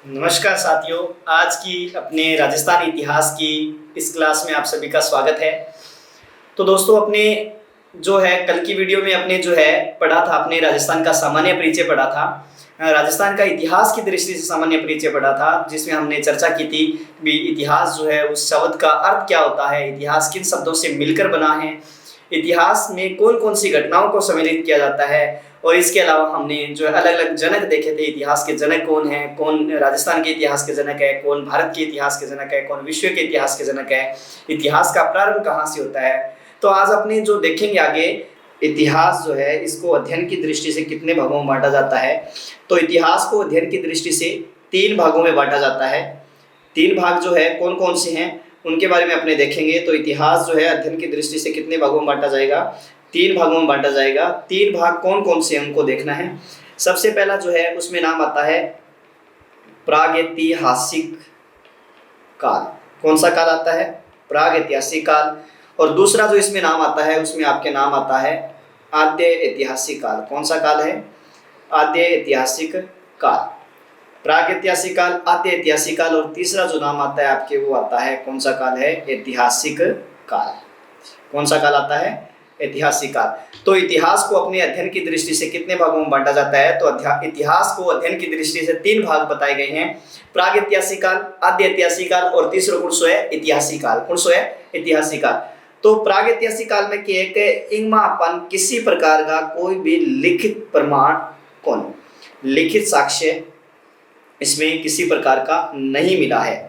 नमस्कार साथियों। आज की अपने राजस्थान इतिहास की इस क्लास में आप सभी का स्वागत है। तो दोस्तों, अपने जो है कल की वीडियो में अपने जो है पढ़ा था, अपने राजस्थान का सामान्य परिचय पढ़ा था, राजस्थान का इतिहास की दृष्टि से सामान्य परिचय पढ़ा था, जिसमें हमने चर्चा की थी कि इतिहास जो है उस शब्द का अर्थ क्या होता है, इतिहास किन शब्दों से मिलकर बना है, इतिहास में कौन कौन सी घटनाओं को सम्मिलित किया जाता है। और इसके अलावा हमने जो अलग अलग जनक देखे थे, इतिहास के जनक कौन है, कौन राजस्थान के इतिहास के जनक है, कौन भारत के इतिहास के जनक है, कौन विश्व के इतिहास के जनक है, इतिहास का प्रारंभ कहाँ से होता है। तो आज अपने जो देखेंगे आगे, इतिहास जो है इसको अध्ययन की दृष्टि से कितने भागों में बांटा जाता है। तो इतिहास को अध्ययन की दृष्टि से 3 भागों में बांटा जाता है। 3 भाग जो है कौन कौन से हैं उनके बारे में अपने देखेंगे। तो इतिहास जो है अध्ययन की दृष्टि से कितने भागों में बांटा जाएगा, 3 भागों में बांटा जाएगा। 3 भाग कौन कौन से हैं उनको देखना है। सबसे पहला जो है उसमें नाम आता है प्रागैतिहासिक काल। कौन सा काल आता है? प्रागैतिहासिक काल। और दूसरा जो इसमें नाम आता है उसमें आपके नाम आता है आद्य ऐतिहासिक काल। कौन सा काल है? आद्य ऐतिहासिक काल, प्रागैतिहासिक काल, आद्य ऐतिहासिक काल। और तीसरा जो नाम आता है आपके वो आता है, कौन सा काल है? ऐतिहासिक काल। कौन सा काल आता है? ऐतिहासिक काल। तो इतिहास को अपने अध्ययन की दृष्टि से कितने भागों में बांटा जाता है? तो इतिहास को अध्ययन की दृष्टि से 3 भाग बताए गए हैं, प्रागैतिहासिक काल, आद्य ऐतिहासिक काल और तीसरा कौन सा है? ऐतिहासिक काल। कौन सा है? ऐतिहासिक काल। तो प्रागैतिहासिक काल में क्या है? इनमें अपन किसी प्रकार का कोई भी लिखित प्रमाण कौन, लिखित साक्ष्य इसमें किसी प्रकार का नहीं मिला है।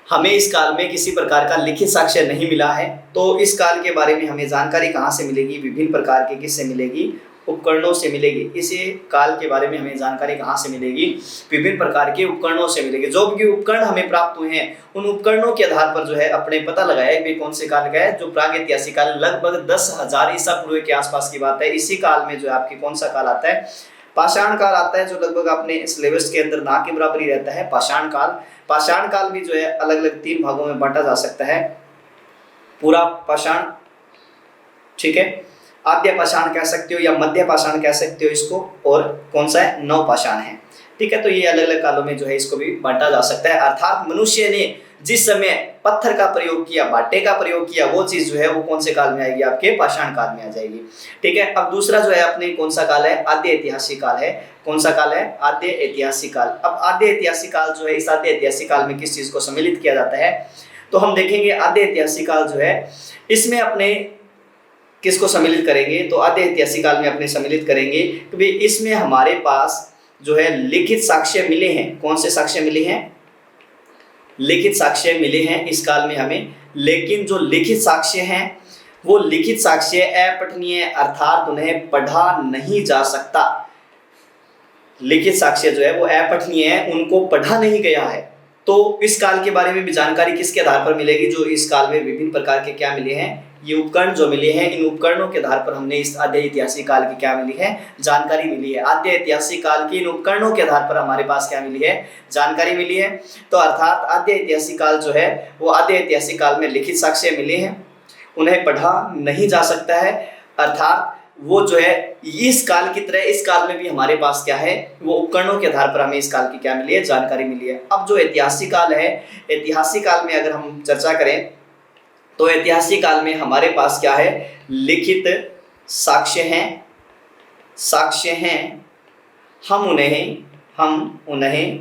हमें इस काल में किसी प्रकार का लिखित साक्ष्य नहीं मिला है। तो इस काल के बारे में हमें जानकारी कहाँ से मिलेगी? विभिन्न प्रकार के किससे मिलेगी? उपकरणों से मिलेगी। इसी काल के बारे में हमें जानकारी कहाँ से मिलेगी? विभिन्न प्रकार के उपकरणों से मिलेगी। जो भी उपकरण हमें प्राप्त हुए हैं उन उपकरणों के आधार पर जो है अपने पता लगाया कि कौन से काल का है। जो प्रागैतिहासिक काल लगभग 10,000 ईसा पूर्व के आसपास की बात है। इसी काल में जो है आपके कौन सा काल आता है? पाषाण काल आता है, जो लगभग अपने सिलेबस के अंदर ना के बराबर ही रहता है। पाषाण काल, पाषाण काल भी जो है अलग अलग 3 भागों में बांटा जा सकता है। पूरा पाषाण, ठीक है, आद्य पाषाण कह सकते हो या मध्य पाषाण कह सकते हो इसको, और कौन सा है? नव पाषाण है। ठीक है, तो ये अलग अलग कालों में जो है इसको भी बांटा जा सकता है। अर्थात मनुष्य ने जिस समय पत्थर का प्रयोग किया, बाटे का प्रयोग किया, वो चीज जो है वो कौन से काल में आएगी? आपके पाषाण काल में आ जाएगी। ठीक है, अब दूसरा जो है अपने कौन सा काल है? आद्य ऐतिहासिक काल है। कौन सा काल है? आद्य ऐतिहासिक काल। अब आद्य ऐतिहासिक काल जो है, इस आद्य ऐतिहासिक काल में किस चीज को सम्मिलित किया जाता है? तो हम देखेंगे आद्य ऐतिहासिक काल जो है इसमें अपने किसको सम्मिलित करेंगे? तो आद्य ऐतिहासिक काल में अपने सम्मिलित करेंगे क्योंकि इसमें हमारे पास जो है लिखित साक्ष्य मिले हैं। कौन से साक्ष्य मिले हैं? लिखित साक्ष्य मिले हैं इस काल में हमें। लेकिन जो लिखित साक्ष्य हैं वो लिखित साक्ष्य अपठनीय, अर्थात उन्हें पढ़ा नहीं जा सकता। लिखित साक्ष्य जो है वो अपठनीय है, उनको पढ़ा नहीं गया है। तो इस काल के बारे में भी जानकारी किसके आधार पर मिलेगी? जो इस काल में विभिन्न प्रकार के क्या मिले हैं? ये उपकरण जो मिले हैं, इन उपकरणों के आधार पर हमने इस आद्य ऐतिहासिक काल की क्या मिली है? जानकारी मिली है। आद्य ऐतिहासिक काल की इन उपकरणों के आधार पर हमारे पास क्या मिली है? जानकारी मिली है। तो अर्थात आद्य ऐतिहासिक काल जो है वो आद्य ऐतिहासिक काल में लिखित साक्ष्य मिले हैं, उन्हें पढ़ा नहीं जा सकता है। अर्थात वो जो है इस काल की तरह इस काल में भी हमारे पास क्या है? वो उपकरणों के आधार पर हमें इस काल की क्या मिली है? जानकारी मिली है। अब जो ऐतिहासिक काल है, ऐतिहासिक काल में अगर हम चर्चा करें तो ऐतिहासिक काल में हमारे पास क्या है? लिखित साक्ष्य हैं, साक्ष्य हैं। हम उन्हें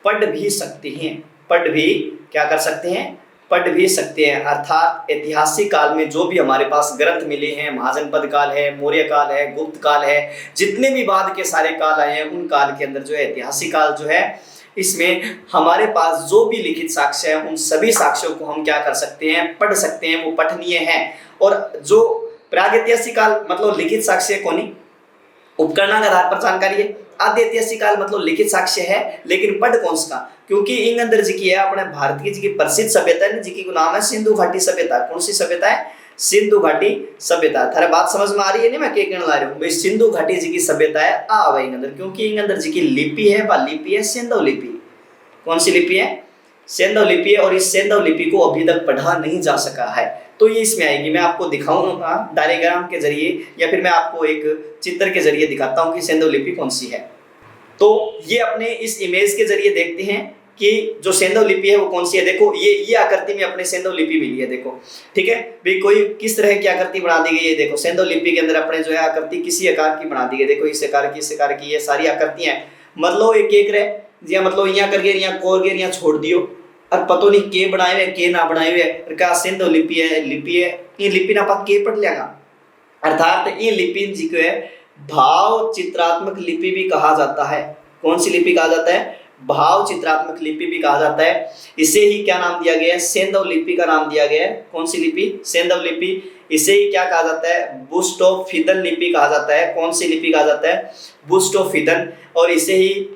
पढ़ भी सकते हैं। पढ़ भी क्या कर सकते हैं? पढ़ भी सकते हैं। अर्थात ऐतिहासिक काल में जो भी हमारे पास ग्रंथ मिले हैं, महाजनपद काल है, मौर्य काल है, गुप्त काल है, जितने भी बाद के सारे काल आए हैं उन काल के अंदर जो है ऐतिहासिक काल जो है इसमें हमारे पास जो भी लिखित साक्ष्य है उन सभी साक्ष्यों को हम क्या कर सकते हैं? पढ़ सकते हैं, वो पठनीय है। और जो प्रागैतिहासिक काल मतलब लिखित साक्ष्य कोनी उपकरण के आधार पर जानकारी है। आद्य ऐतिहासिक काल मतलब लिखित साक्ष्य है लेकिन पढ़ कौन सा? क्योंकि इन अंदर जी की है अपने भारत की जी प्रसिद्ध सभ्यता है, जी को नाम है सिंधु घाटी सभ्यता। कौन सी सभ्यता है? सिंधु घाटी सभ्यता। थारे बात समझ में आ रही है नहीं? मैं क्या कहने ला रहा हूँ भाई, सिंधु घाटी जी की सभ्यता है आ भाई अंदर, क्योंकि इन अंदर जी की लिपि है, वह लिपि है सिंधु लिपि। कौन सी लिपि है? सिंधु लिपि है। और इस सिंधु लिपि को अभी तक पढ़ा नहीं जा सका है। तो ये इसमें आएगी। मैं आपको दिखाऊंगा डायग्राम के जरिए या फिर मैं आपको एक चित्र के जरिए दिखाता हूँ कि सिंधु लिपि कौन सी है। तो ये अपने इस इमेज के जरिए देखते हैं कि जो सेंधव लिपि है वो कौन सी है। देखो ये आकृति में अपने सेंधव लिपि मिली है, देखो ठीक है भाई। कोई किस तरह की आकृति बना दी गई है, देखो सेंधव लिपि के अंदर अपने जो है आकृति किसी आकार की बना दी गई। देखो इस आकार की ये सारी आकृतियां मतलब एक एक रहे जी, मतलब यहाँ करके यहाँ कोर के यहाँ छोड़ दियो और पतो नहीं के बनाए हुए के ना बनाए हुए और क्या सेंधव लिपि है ये लिपि ना पा के पढ़ लेगा। अर्थात ये लिपि जी को है भाव चित्रात्मक लिपि भी कहा जाता है। कौन सी लिपि कहा जाता है? भाव चित्रात्मक लिपि भी कहा जाता है। इसे ही क्या नाम दिया गया है? सेंधव लिपि का नाम दिया गया है। कौन सी लिपि? सेंधव लिपि। इसे ही क्या कहा जाता है? बुस्टोफिदन लिपि कहा जाता है। कौन सी लिपि कहा जाता है? बुस्टोफिदन। और इसे ही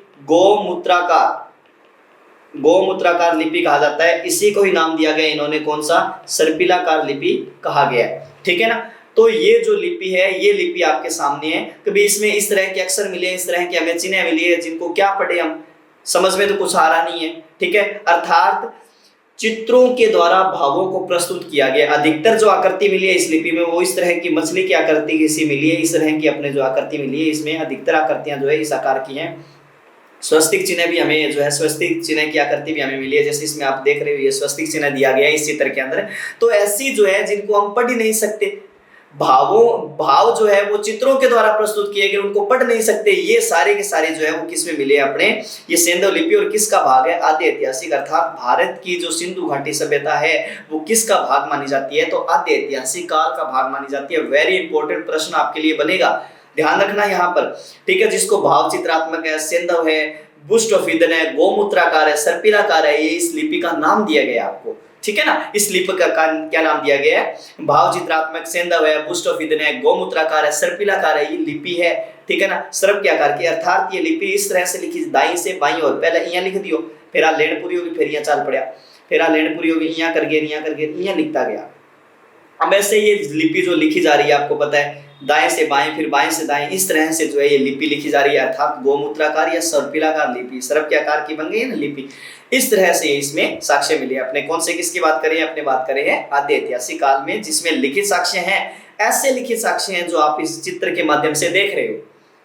गोमूत्राकार लिपि कहा जाता है। इसी को ही नाम दिया गया इन्होंने, कौन सा? सर्पिलाकार लिपि कहा गया है, ठीक है ना। तो ये जो लिपि है ये लिपि आपके सामने है। कभी इसमें इस तरह के अक्षर मिले, इस तरह की हमें चिन्ह मिली है जिनको क्या पढ़े हम, समझ में तो कुछ आ रहा नहीं है, ठीक है। अर्थात चित्रों के द्वारा भावों को प्रस्तुत किया गया। अधिकतर जो आकृति मिली है इस लिपि में वो इस तरह की मछली की आकृति किसी मिली है, इस तरह की अपने जो आकृति मिली है इसमें अधिकतर आकृतियां जो है इस आकार की हैं। स्वस्तिक चिन्ह भी हमें जो है स्वस्तिक चिन्ह की आकृति भी हमें मिली है, जैसे इसमें आप देख रहे हो ये स्वस्तिक चिन्ह दिया गया है इस चित्र के अंदर। तो ऐसी जो है जिनको हम पढ़ ही नहीं सकते, भाव जो है वो चित्रों के द्वारा प्रस्तुत किए गए, उनको पढ़ नहीं सकते, ये सारे के सारे जो है वो किस में मिले अपने? ये सेंधव लिपि। और किसका भाग है? आद्य ऐतिहासिक। अर्थात भारत की जो सिंधु घाटी सभ्यता है वो किसका भाग मानी जाती है? तो आद्य ऐतिहासिक काल का भाग मानी जाती है। वेरी इंपॉर्टेंट प्रश्न आपके लिए बनेगा, ध्यान रखना यहाँ पर, ठीक है। जिसको भाव चित्रात्मक है, सेंधव है, बुस्टोफिदन है, गोमूत्राकार है, सर्पिलाकार है, ये इस लिपि का नाम दिया गया आपको, ठीक है ना। इस लिपि का क्या नाम दिया गया है? भाव चित्रात्मक, सेंधव है, बुस्टोफिदन है, गोमूत्राकार है, सर्पिलाकार है, ये लिपि है, ठीक है ना, सर्प के आकार की। अर्थात ये लिपि इस तरह से लिखी, दाई से बाई ओर, पहले यहाँ लिख दियो, फिर आ लेन पूरी होगी, फिर यहाँ चाल पड़ा, फिर आ लेन पूरी होगी, यहाँ करके यहाँ लिखता गया। अब ऐसे ये लिपि जो लिखी जा रही है आपको पता है, दाएं से बाएं फिर बाएं से दाएं, इस तरह से जो है ये लिपि लिखी जा रही है। अर्थात गोमूत्राकार या सर्पिलाकार लिपि, सर्प के आकार की बन गई है ना लिपि, इस तरह से इसमें साक्ष्य मिले। अपने कौन से किसकी बात करें? अपने बात करें हैं आद्य ऐतिहासिक काल में, जिसमें लिखित साक्ष्य हैं। ऐसे लिखित साक्ष्य हैं जो आप इस चित्र के माध्यम से देख रहे हो,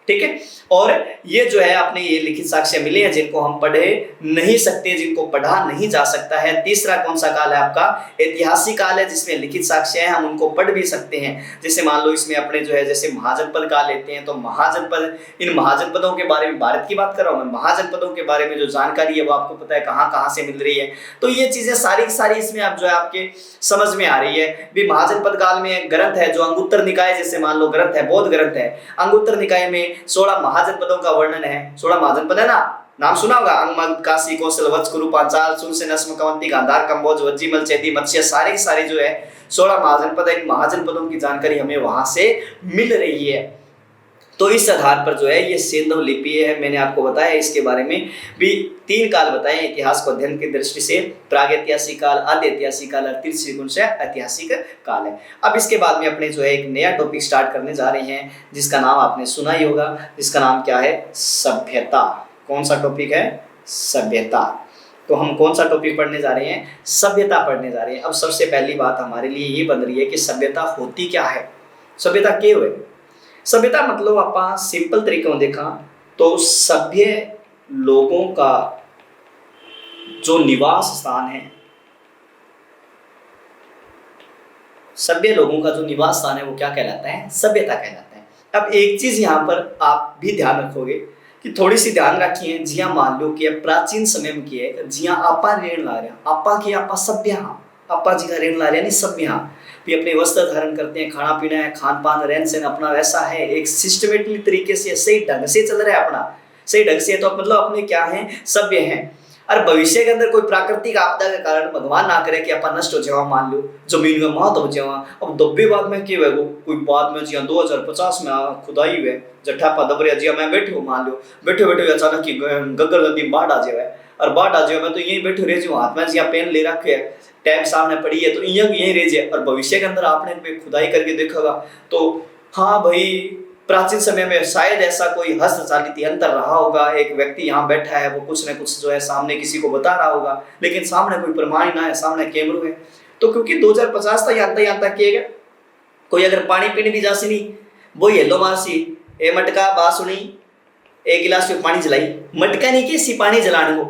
ठीक है। और ये जो है अपने ये लिखित साक्ष्य मिले हैं जिनको हम पढ़े नहीं सकते, जिनको पढ़ा नहीं जा सकता है। तीसरा कौन सा काल है आपका? ऐतिहासिक काल है, जिसमें लिखित साक्ष्य है, हम उनको पढ़ भी सकते हैं। जैसे मान लो इसमें अपने जो है जैसे महाजनपद काल लेते हैं, तो महाजनपद, इन महाजनपदों के बारे में, भारत की बात कर रहा हूं मैं, महाजनपदों के बारे में जो जानकारी है वो आपको पता है कहाँ कहाँ से मिल रही है। तो ये चीजें सारी की सारी इसमें आप जो है आपके समझ में आ रही है। भी महाजनपद काल में ग्रंथ है जो अंगुत्तर निकाय, जैसे मान लो ग्रंथ है, बौद्ध ग्रंथ है, अंगुत्तर निकाय में 16 महाजनपदों का वर्णन है। 16 महाजनपद है ना, नाम सुना होगा, अंगमद, काशी, कौशल, वत्स, कुरु, पांचाल, सुरसेन, नस्म, कवंती, गांधार, कंबोज, वज्जीमल, चैदी, मत्स्य, सारे सारे जो है 16 महाजनपद है। इन महाजनपदों की जानकारी हमें वहां से मिल रही है। तो इस आधार पर जो है ये सेंधव लिपि है, मैंने आपको बताया इसके बारे में भी 3 काल बताए इतिहास को अध्ययन की दृष्टि से, प्रागैतिहासिक काल, आद्य ऐतिहासिक काल और तृतीय से ऐतिहासिक काल है। अब इसके बाद में अपने जो है एक नया टॉपिक स्टार्ट करने जा रहे हैं जिसका नाम आपने सुना ही होगा, जिसका नाम क्या है? सभ्यता। कौन सा टॉपिक है? सभ्यता। तो हम कौन सा टॉपिक पढ़ने जा रहे हैं? सभ्यता पढ़ने जा रहे हैं। अब सबसे पहली बात हमारे लिए ये बन रही है कि सभ्यता होती क्या है, सभ्यता क्या हुए? सभ्यता मतलब आप सिंपल तरीके में देखा तो सभ्य लोगों का जो निवास स्थान है, सभ्य लोगों का जो निवास स्थान है वो क्या कहलाता है? सभ्यता कहलाता है। अब एक चीज यहाँ पर आप भी ध्यान रखोगे कि थोड़ी सी ध्यान रखिए, जिया मान लो कि प्राचीन समय में किया है, जिया आपा ऋण ला रहे, आपा की आपा सभ्य, हाँ आपा जी का ऋण ला रहे नहीं सभ्य, हाँ भी अपने वस्त्र धारण करते हैं, खाना पीना है, खान पान रहन सहन अपना वैसा है, एक सिस्टमेटिक तरीके से सही ढंग से चल रहा है अपना, सही ढंग से, तो मतलब अपने क्या है? सभ्य हैं। और भविष्य के अंदर कोई प्राकृतिक आपदा के कारण भगवान ना करे कि अपन नष्ट हो जावा, मान लो जमीन में मौत हो जावा, अब दब्बे बाद में क्या है, कोई बाद में जिया 2050 में खुदाई हुए जट्ठा पा दबरिया जिया मैं बैठे हो, मान लो बैठे बैठे अचानक की गग्गर नदी बाढ़ आ जाए, और बाढ़ आ जाए मैं तो यहीं बैठे रह जाऊँ, हाथ में जिया पेन ले रखे है, टैब सामने पड़ी है, तो यहीं रह जाए। और भविष्य के अंदर आपने खुदाई करके देखा तो हाँ भाई प्राचीन समय में शायद ऐसा कोई हस्तचालित यंत्र रहा होगा, एक व्यक्ति यहाँ बैठा है, वो कुछ न कुछ जो है सामने किसी को बता रहा होगा, लेकिन सामने कोई प्रमाण ना है, सामने कैमरे है। तो क्योंकि 2050 तक यहाँ तक किएगा, कोई अगर पानी पीने भी जासी नहीं वो येलो मारसी ए मटका बात सुनी एक गिलास में पानी जलाई, मटका नहीं कैसी पानी जलाने को,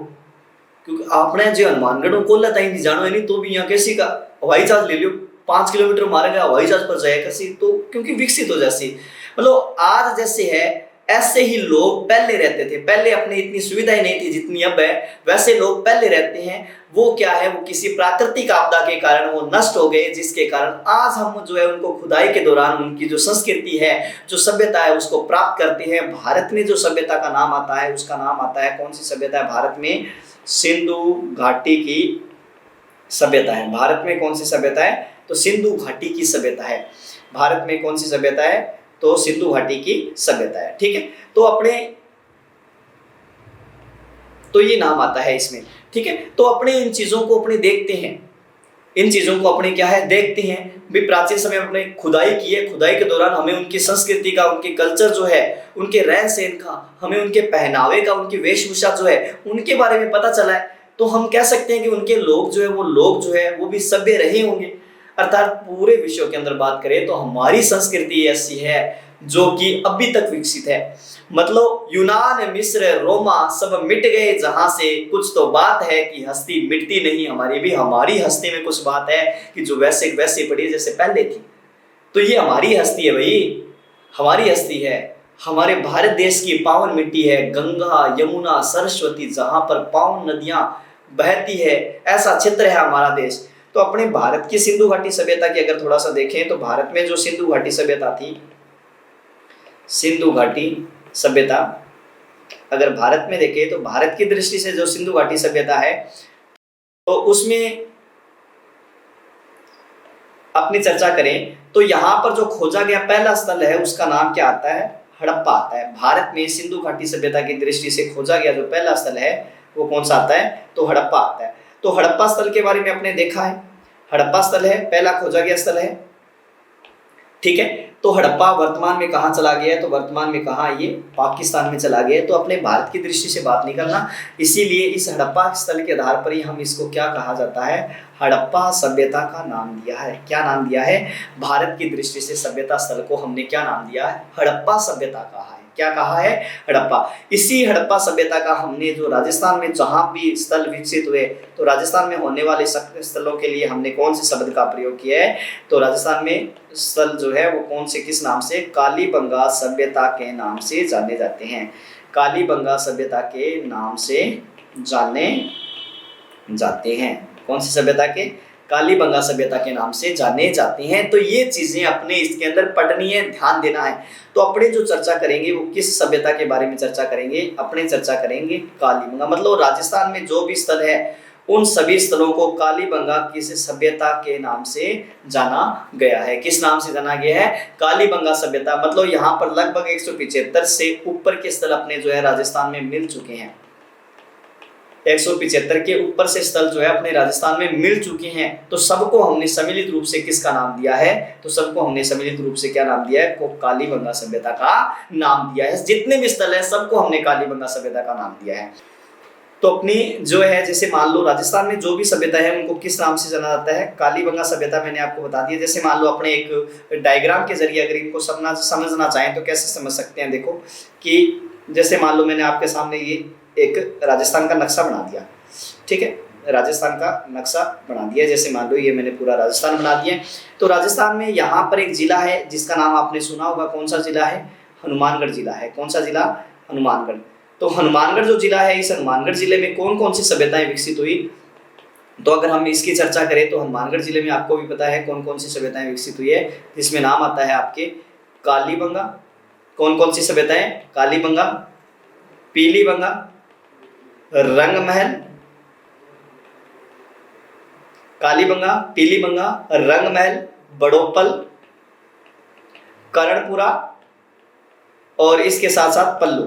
क्योंकि आपने जो हनुमानगढ़ को लता ही जानो है नहीं, तो भी यहाँ कैसी का हवाई जहाज ले लियो, 5 किलोमीटर मारेगा हवाई जहाज पर जाए कैसी, तो क्योंकि विकसित हो जैसी। मतलब आज जैसे है ऐसे ही लोग पहले रहते थे, पहले अपने इतनी सुविधाएं नहीं थी जितनी अब है, वैसे लोग पहले रहते हैं। वो क्या है, वो किसी प्राकृतिक आपदा के कारण वो नष्ट हो गए, जिसके कारण आज हम जो है उनको खुदाई के दौरान उनकी जो संस्कृति है, जो सभ्यता है, उसको प्राप्त करते हैं। भारत में जो सभ्यता का नाम आता है उसका नाम आता है, कौन सी सभ्यता है भारत में? सिंधु घाटी की सभ्यता है। भारत में कौन सी सभ्यता है? तो सिंधु घाटी की सभ्यता है। भारत में कौन सी सभ्यता है? तो सिंधु घाटी की सभ्यता है। ठीक है, तो अपने तो ये नाम आता है इसमें। ठीक है, तो अपने इन चीजों को अपने देखते हैं, इन चीजों को अपने क्या है देखते हैं भी। प्राचीन समय में अपने खुदाई की है, खुदाई के दौरान हमें उनकी संस्कृति का, उनके कल्चर जो है, उनके रहन सहन का, हमें उनके पहनावे का, उनकी वेशभूषा जो है उनके बारे में पता चला है। तो हम कह सकते हैं कि उनके लोग जो है वो भी सभ्य रहे होंगे। अर्थात पूरे विश्व के अंदर बात करें तो हमारी संस्कृति ऐसी है जो कि अभी तक विकसित है। मतलब यूनान, मिस्र, रोमा सब मिट गए जहां से, कुछ तो बात है कि हस्ती मिटती नहीं हमारी भी। हमारी हस्ती में कुछ बात है कि जो वैसे वैसे पड़ी जैसे पहले थी। तो ये हमारी हस्ती है भाई, हमारी हस्ती है। हमारे भारत देश की पावन मिट्टी है, गंगा, यमुना, सरस्वती, जहां पर पावन नदियां बहती है, ऐसा क्षेत्र है हमारा देश। तो अपने भारत की सिंधु घाटी सभ्यता की अगर थोड़ा सा देखें तो भारत में जो सिंधु घाटी सभ्यता थी, सिंधु घाटी सभ्यता अगर भारत में देखें तो भारत की दृष्टि से जो सिंधु घाटी सभ्यता है तो उसमें अपनी चर्चा करें तो यहाँ पर जो खोजा गया पहला स्थल है उसका नाम क्या आता है? हड़प्पा आता है। भारत में सिंधु घाटी सभ्यता की दृष्टि से खोजा गया जो पहला स्थल है वो कौन सा आता है? तो हड़प्पा आता है। तो हड़प्पा स्थल के बारे में अपने देखा है, हड़प्पा स्थल है पहला खोजा गया स्थल है। ठीक है, तो हड़प्पा वर्तमान में कहाँ चला गया है? तो वर्तमान में कहाँ? ये पाकिस्तान में चला गया है। तो अपने भारत की दृष्टि से बात नहीं करना, इसीलिए इस हड़प्पा स्थल के आधार पर ही हम इसको क्या कहा जाता है? हड़प्पा सभ्यता का नाम दिया है। क्या नाम दिया है? भारत की दृष्टि से सभ्यता स्थल को हमने क्या नाम दिया है? हड़प्पा सभ्यता कहा है। क्या कहा है? हड़प्पा। इसी हड़प्पा सभ्यता का हमने जो राजस्थान में जहां भी स्थल विकसित हुए तो राजस्थान में होने वाले स्थलों के लिए हमने कौन से शब्द का प्रयोग किया है? तो राजस्थान में स्थल जो है वो कौन से, किस नाम से? कालीबंगा सभ्यता के नाम से जाने जाते हैं। कालीबंगा सभ्यता के नाम से जाने जाते हैं। कौन सी सभ्यता के? कालीबंगा सभ्यता के नाम से जाने जाते हैं। तो ये चीजें अपने इसके अंदर पढ़नी है, ध्यान देना है। तो अपने जो चर्चा करेंगे वो किस सभ्यता के बारे में चर्चा करेंगे? अपने चर्चा करेंगे कालीबंगा। मतलब राजस्थान में जो भी स्थल है उन सभी स्थलों को कालीबंगा किस सभ्यता के नाम से जाना गया है। किस नाम से जाना गया है? कालीबंगा सभ्यता। मतलब यहाँ पर लगभग 175 से ऊपर के स्थल अपने जो है राजस्थान में मिल चुके हैं। 175 के ऊपर से स्थल जो है अपने राजस्थान में मिल चुके हैं। तो सबको हमने सम्मिलित रूप से किसका नाम दिया है? तो सबको हमने सम्मिलित रूप से क्या नाम दिया है? को कालीबंगा सभ्यता का नाम दिया है। जितने भी स्थल है सबको हमने कालीबंगा सभ्यता का नाम दिया है। तो अपनी जो है जैसे मान लो राजस्थान में जो भी सभ्यता है उनको किस नाम से जाना जाता है? कालीबंगा सभ्यता। मैंने आपको बता दिया। जैसे मान लो अपने एक डायग्राम के जरिए अगर इनको समझना चाहें तो कैसे समझ सकते हैं? देखो कि जैसे मान लो मैंने आपके सामने ये एक राजस्थान का नक्शा बना दिया। ठीक है, राजस्थान का नक्शा बना दिया। जैसे मान लो ये मैंने पूरा राजस्थान बना दिया। तो राजस्थान में यहाँ पर एक जिला है जिसका नाम आपने सुना होगा। कौन सा जिला है? हनुमानगढ़ जिला है। कौन सा जिला? हनुमानगढ़। तो हनुमानगढ़ जो जिला है, इस हनुमानगढ़ जिले में कौन कौन सी सभ्यताएं विकसित हुई? तो अगर हम इसकी चर्चा करें तो हनुमानगढ़ जिले में आपको भी पता है कौन कौन सी सभ्यताएं विकसित हुई है, जिसमें नाम आता है आपके कालीबंगा। कौन कौन सी सभ्यताएं? कालीबंगा, पीलीबंगा, रंगमहल, कालीबंगा, पीलीबंगा, रंगमहल, बड़ोपल, कर्णपुरा और इसके साथ साथ पल्लू।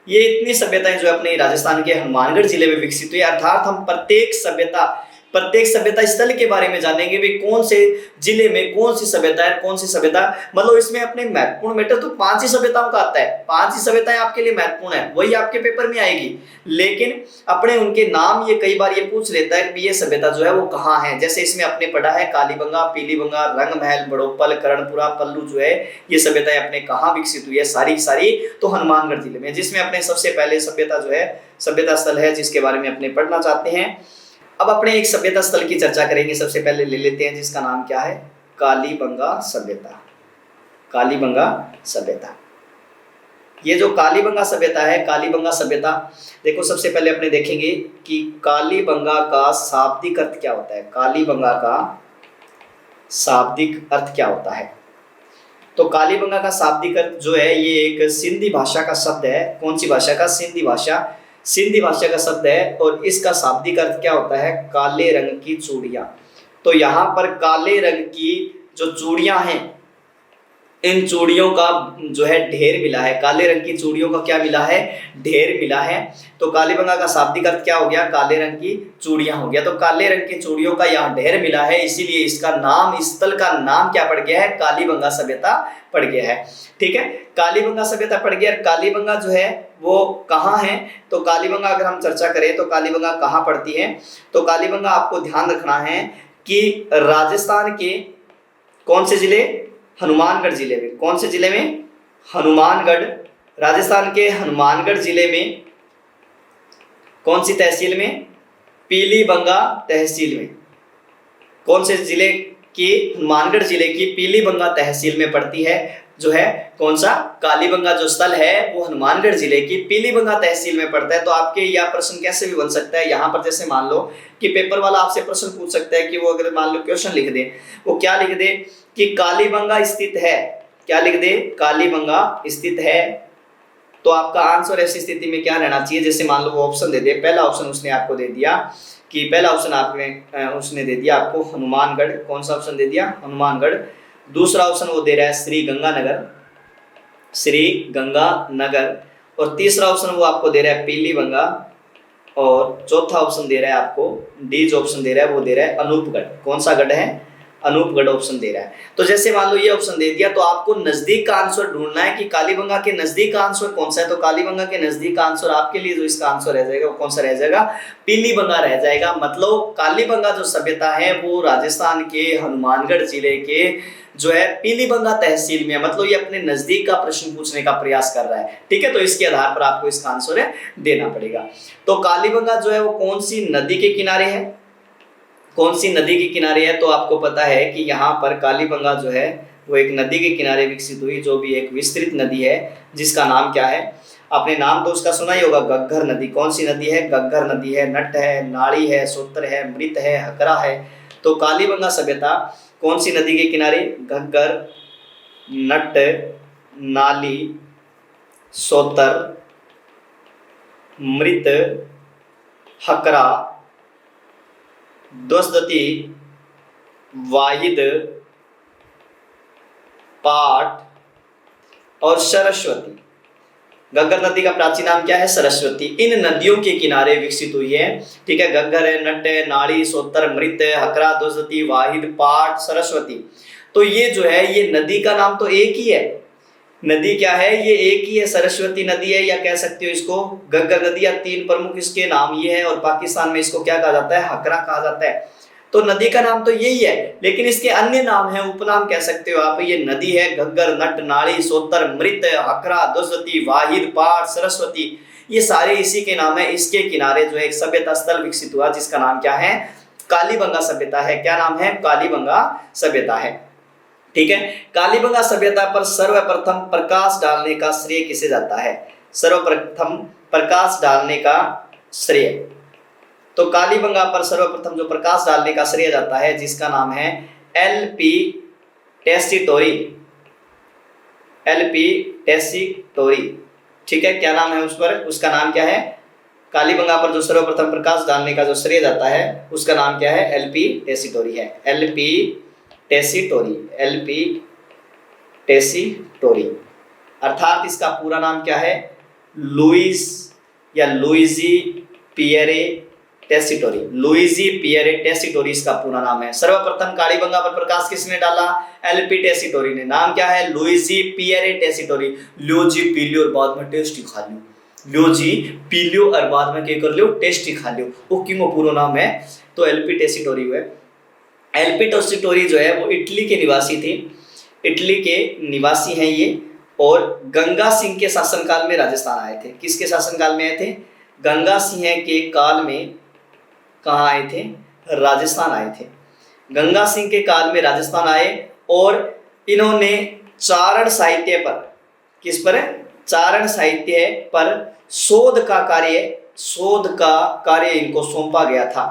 ये इतनी सभ्यताएं जो अपने राजस्थान के हनुमानगढ़ जिले में विकसित हुई। अर्थात हम प्रत्येक सभ्यता प्रत्येक सभ्यता स्थल के बारे में जानेंगे, भी कौन से जिले में कौन सी सभ्यता है, कौन सी सभ्यता, मतलब इसमें अपने महत्वपूर्ण मैटर तो 5 ही सभ्यताओं का आता है, 5 ही सभ्यताएं आपके लिए महत्वपूर्ण है, वही आपके पेपर में आएगी। लेकिन अपने उनके नाम ये कई बार ये पूछ लेता है कि ये सभ्यता जो है वो कहाँ है। जैसे इसमें आपने पढ़ा है कालीबंगा, पीलीबंगा, रंगमहल, बड़ोपल, कर्णपुरा, पल्लू जो है ये सभ्यताएं अपने कहाँ विकसित हुई है, सारी सारी तो हनुमानगढ़ जिले में, जिसमें अपने सबसे पहले सभ्यता जो है सभ्यता स्थल है जिसके बारे में अपने पढ़ना चाहते हैं। अब अपने एक सभ्यता स्थल की चर्चा करेंगे। सबसे पहले ले लेते हैं जिसका नाम क्या है, कालीबंगा सभ्यता। कालीबंगा सभ्यता, ये जो कालीबंगा सभ्यता है, कालीबंगा सभ्यता देखो सबसे पहले अपने देखेंगे कि कालीबंगा का शाब्दिक अर्थ क्या होता है। कालीबंगा का शाब्दिक अर्थ क्या होता है, तो कालीबंगा का शाब्दिक अर्थ जो है ये एक सिंधी भाषा का शब्द है। कौन सी भाषा का, सिंधी भाषा, सिंधी भाषा का शब्द है। और इसका शाब्दिक अर्थ क्या होता है, काले रंग की चूड़ियां। तो यहाँ पर काले रंग की जो चूड़ियां हैं, इन चूड़ियों का जो है ढेर मिला है, काले रंग की चूड़ियों का क्या मिला है, ढेर मिला है। तो कालीबंगा का शाब्दिक अर्थ क्या हो गया, काले रंग की चूड़ियां हो गया। तो काले रंग की चूड़ियों का यहाँ ढेर मिला है, इसीलिए इसका नाम, इस स्थल का नाम क्या पड़ गया है, कालीबंगा सभ्यता पड़ गया है। ठीक है, कालीबंगा सभ्यता पड़ गया। कालीबंगा जो है वो कहाँ है, तो कालीबंगा अगर हम चर्चा करें तो कालीबंगा कहाँ पड़ती है, तो कालीबंगा आपको ध्यान रखना है कि राजस्थान के कौन से जिले, हनुमानगढ़ जिले में। कौन से जिले में, हनुमानगढ़, राजस्थान के हनुमानगढ़ जिले में। कौन सी तहसील में, पीलीबंगा तहसील में। कौन से जिले की, हनुमानगढ़ जिले की पीलीबंगा तहसील में पड़ती है जो है कौन सा, कालीबंगा जो स्थल है वो हनुमानगढ़ जिले की पीलीबंगा तहसील में पड़ता है। तो आपके यह प्रश्न कैसे भी बन सकता है, यहाँ पर जैसे मान लो कि पेपर वाला आपसे प्रश्न पूछ सकता है कि वो अगर मान लो क्वेश्चन लिख दे, वो क्या लिख दे कि कालीबंगा स्थित है, क्या लिख दे, कालीबंगा स्थित है। तो आपका आंसर ऐसी स्थिति में क्या रहना चाहिए, जैसे मान लो वो ऑप्शन दे दे, पहला ऑप्शन उसने आपको दे दिया कि पहला ऑप्शन आपने उसने दे दिया आपको हनुमानगढ़। कौन सा ऑप्शन दे दिया, हनुमानगढ़। दूसरा ऑप्शन वो दे रहा है श्री गंगानगर, श्री गंगानगर। और तीसरा ऑप्शन वो आपको दे रहा है पीलीबंगा। और चौथा ऑप्शन दे रहा है आपको, डी जो ऑप्शन दे रहा है वो दे रहा है अनूपगढ़। कौन सा गढ़ है, अनूपगढ़ ऑप्शन दे रहा है। तो जैसे मान लो ये ऑप्शन दे दिया, तो आपको नजदीक का आंसर ढूंढना है कि कालीबंगा के नजदीक का आंसर कौन सा है। तो कालीबंगा के नजदीक का आंसर आपके लिए जो इसका आंसर रह जाएगा वो कौन सा रह जाएगा, पीलीबंगा रह जाएगा। मतलब कालीबंगा जो सभ्यता है वो राजस्थान के हनुमानगढ़ जिले के जो है पीलीबंगा तहसील में, मतलब ये अपने नजदीक का प्रश्न पूछने का प्रयास कर रहा है। ठीक है, तो इसके आधार पर आपको इसका आंसर है देना पड़ेगा। तो कालीबंगा जो है वो कौन सी नदी के किनारे है, कौन सी नदी के किनारे है, तो आपको पता है कि यहाँ पर कालीबंगा जो है वो एक नदी के किनारे विकसित हुई, जो भी एक विस्तृत नदी है जिसका नाम क्या है, आपने नाम तो उसका सुना ही होगा, घग्गर नदी। कौन सी नदी है, घग्गर नदी है। नट है, नाड़ी है, सोतर है, मृत है, हकरा है। तो कालीबंगा सभ्यता कौन सी नदी के किनारे, घग्गर, नट, नाली, सोतर, मृत, हकरा, द्वसदती, वाहिद, पाट और सरस्वती। घग्गर नदी का प्राचीन नाम क्या है, सरस्वती। इन नदियों के किनारे विकसित हुई है। ठीक है, घग्गर है, नट है, नाड़ी, सोतर, मृत है, हकरा, द्वसदती, वाहिद, पाट, सरस्वती। तो ये जो है ये नदी का नाम तो एक ही है, नदी क्या है, ये एक ही है, सरस्वती नदी है, या कह सकते हो इसको घग्गर नदी, या तीन प्रमुख इसके नाम ये है। और पाकिस्तान में इसको क्या कहा जाता है, हकरा कहा जाता है। तो नदी का नाम तो यही है, लेकिन इसके अन्य नाम है, उपनाम कह सकते हो आप। ये नदी है घग्गर, नट, नाड़ी, सोतर, मृत, हकरा, द्वसदती, वाहिद, पाट, सरस्वती, ये सारे इसी के नाम है। इसके किनारे जो है एक सभ्यता स्थल विकसित हुआ जिसका नाम क्या है, कालीबंगा सभ्यता है। क्या नाम है, कालीबंगा सभ्यता है। ठीक है, कालीबंगा सभ्यता पर सर्वप्रथम प्रकाश डालने का श्रेय किसे जाता है, सर्वप्रथम प्रकाश डालने का श्रेय। तो कालीबंगा पर सर्वप्रथम जो प्रकाश डालने का श्रेय जाता है जिसका नाम है एल.पी. टेसीटोरी, एल.पी. टेसीटोरी। ठीक है, क्या नाम है उस पर, उसका नाम क्या है, कालीबंगा पर जो सर्वप्रथम प्रकाश डालने का जो श्रेय जाता है उसका नाम क्या है, एल.पी. टेसीटोरी है। एल.पी. टेसीटोरी, एल.पी. टेसीटोरी, अर्थात इसका पूरा नाम क्या है, लुइस या Luigi Pierre Tessitori, Luigi Pierre Tessitori इसका पूरा नाम है। सर्वप्रथम कालीबंगा पर प्रकाश किसने डाला? एलपी टेसिटोरी ने। नाम क्या है? Luigi Pierre Tessitori. ल्यो जी पी लियो और बाद में टेस्ट ही खा लियो, ल्यो जी पी लियो और बाद में क्या कर लियो? टेस्ट ही खा लियो, वो क्यों पूरा नाम है? तो एलपी टेसिटोरी हुए। एलपी टेसिटोरी जो है वो इटली के निवासी थे, इटली के निवासी हैं ये, और गंगा सिंह के शासनकाल में राजस्थान आए थे। किसके शासनकाल में आए थे? गंगा सिंह के काल में कहाँ आए थे? राजस्थान आए थे। गंगा सिंह के काल में राजस्थान आए और इन्होंने चारण साहित्य पर, किस पर? चारण साहित्य पर शोध का कार्य इनको सौंपा गया था।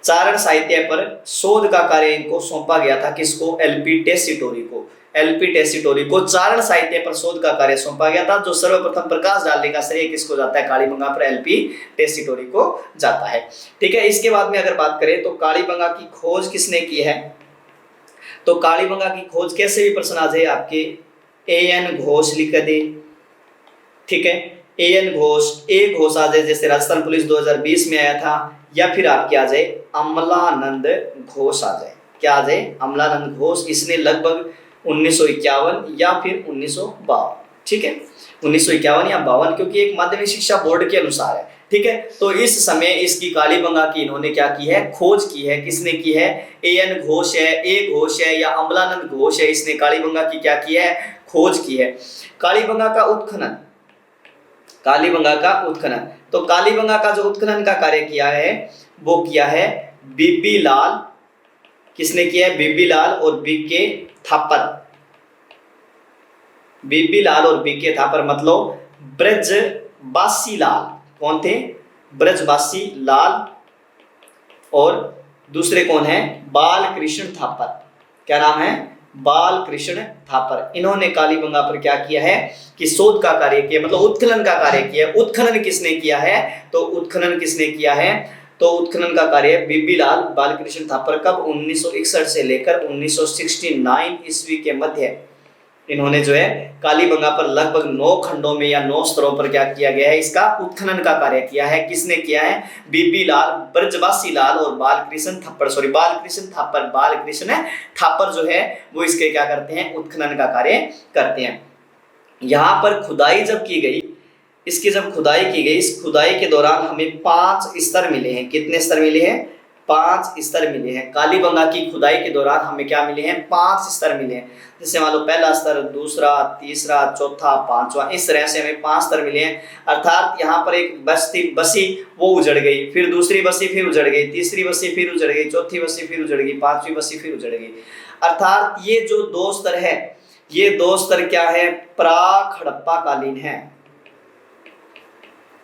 चारण साहित्य पर शोध का कार्य इनको सौंपा गया था। किसको? एलपी टेसिटोरी को। एलपी टेसिटोरी को चारण साहित्य पर शोध का कार्य सौंपा गया था। जो सर्वप्रथम प्रकाश डालने का श्रेय किसको जाता है? कालीबंगा पर एलपी टेसिटोरी को जाता है। ठीक है, इसके बाद में अगर बात करें तो कालीबंगा की खोज किसने की है? तो कालीबंगा की खोज कैसे भी प्रश्न आ जाए आपके, एएन घोष लिख दे। ठीक है, एएन घोष, ए घोष आ जाए, जैसे राजस्थान पुलिस 2020 में आया था, या फिर आपके आ जाए अमलानंद घोष आ जाए। क्या आ जाए? अमलानंद घोष। इसने लगभग 1951 या फिर 1952, ठीक है, 1951 या 52, क्योंकि एक माध्यमिक शिक्षा बोर्ड के अनुसार है। ठीक है, तो इस समय इसकी कालीबंगा की इन्होंने क्या की है? खोज की है। किसने की है? एएन घोष है, ए घोष है या अमलानंद घोष है, इसने कालीबंगा की क्या की है? खोज की है। कालीबंगा का उत्खनन, कालीबंगा का उत्खनन, तो कालीबंगा का जो उत्खनन का कार्य किया है वो किया है बीबी लाल। किसने किया है? बीबी लाल और बीके थापर। बीबी लाल और बीके थापर मतलब ब्रजवासी लाल। कौन थे? ब्रजवासी लाल। और दूसरे कौन है? बालकृष्ण थापर। क्या नाम है? बालकृष्ण थापर। इन्होंने कालीबंगा पर क्या किया है कि शोध का कार्य किया, मतलब उत्खनन का कार्य किया। उत्खनन किसने किया है? तो उत्खनन किसने किया है? तो उत्खनन का कार्य बीबी लाल बालकृष्ण थापर। कब? 1961 से लेकर 1969 ईस्वी के मध्य इन्होंने जो है कालीबंगा पर लगभग 9 खंडों में या 9 स्तरों पर क्या किया गया है? इसका उत्खनन का कार्य किया है। किसने किया है? बीबी लाल, ब्रजवासी लाल और बालकृष्ण थापर, सॉरी बालकृष्ण थापर, बालकृष्ण थापर जो है वो इसके क्या करते हैं? उत्खनन का कार्य करते हैं। यहाँ पर खुदाई जब की गई, इसकी जब खुदाई की गई, इस खुदाई के दौरान हमें 5 स्तर मिले हैं। कितने स्तर मिले हैं? 5 स्तर मिले हैं। कालीबंगा की खुदाई के दौरान हमें क्या मिले हैं? 5 स्तर मिले हैं। जैसे मान लो पहला स्तर, दूसरा, तीसरा, चौथा, पांचवा, इस तरह से हमें 5 स्तर मिले हैं। अर्थात यहाँ पर एक बसी वो उजड़ गई, फिर दूसरी बसी फिर उजड़ गई, तीसरी बसी फिर उजड़ गई, चौथी बसी फिर उजड़ गई, 5वीं बसी फिर उजड़ गई। अर्थात ये जो 2 स्तर है, ये 2 स्तर क्या है? प्राक हड़प्पा कालीन है।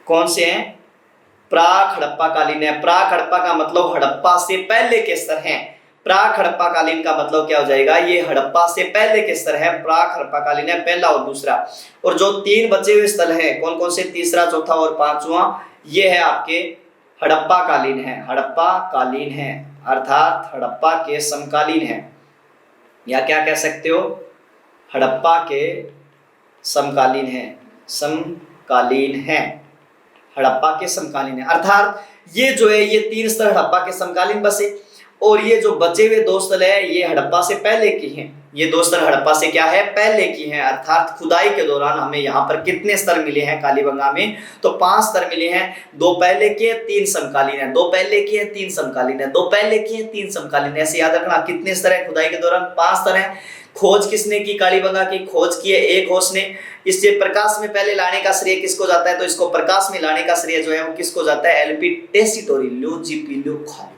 कौन से हैं? प्राक हड़प्पा कालीन है। प्राक हड़प्पा का मतलब हड़प्पा से पहले के स्तर हैं। प्राक हड़प्पा कालीन का मतलब क्या हो जाएगा? ये हड़प्पा से पहले के स्तर है। प्राक हड़प्पा कालीन है पहला और दूसरा। और जो 3 बचे हुए स्थल हैं, कौन कौन से? तीसरा, चौथा और 5वां, ये है आपके हड़प्पा कालीन है। हड़प्पा कालीन है अर्थात हड़प्पा के समकालीन है, या क्या कह सकते हो? हड़प्पा के समकालीन है। समकालीन है, हड़प्पा के समकालीन है। अर्थात ये जो है ये 3 स्तर हड़प्पा के समकालीन बसे, और ये जो बचे हुए 2 स्थल है ये हड़प्पा से पहले की हैं। ये 2 स्तर हड़प्पा से क्या है? पहले की हैं। अर्थात खुदाई के दौरान हमें यहाँ पर कितने स्तर मिले हैं कालीबंगा में? तो 5 स्तर मिले हैं। 2 पहले के, 3 समकालीन है, 2 पहले के, 3 समकालीन है, 2 पहले के, 3 समकालीन है। ऐसे याद रखना। कितने स्तर है खुदाई के दौरान? 5 स्तर है। खोज किसने की? कालीबंगा की खोज की है एक घोष ने। इससे प्रकाश में पहले लाने का श्रेय किसको जाता है? तो इसको प्रकाश में लाने का श्रेय जो है वो किसको जाता है? एलपी टेसिटोरी, ल्यो जी पी लियो खा लो,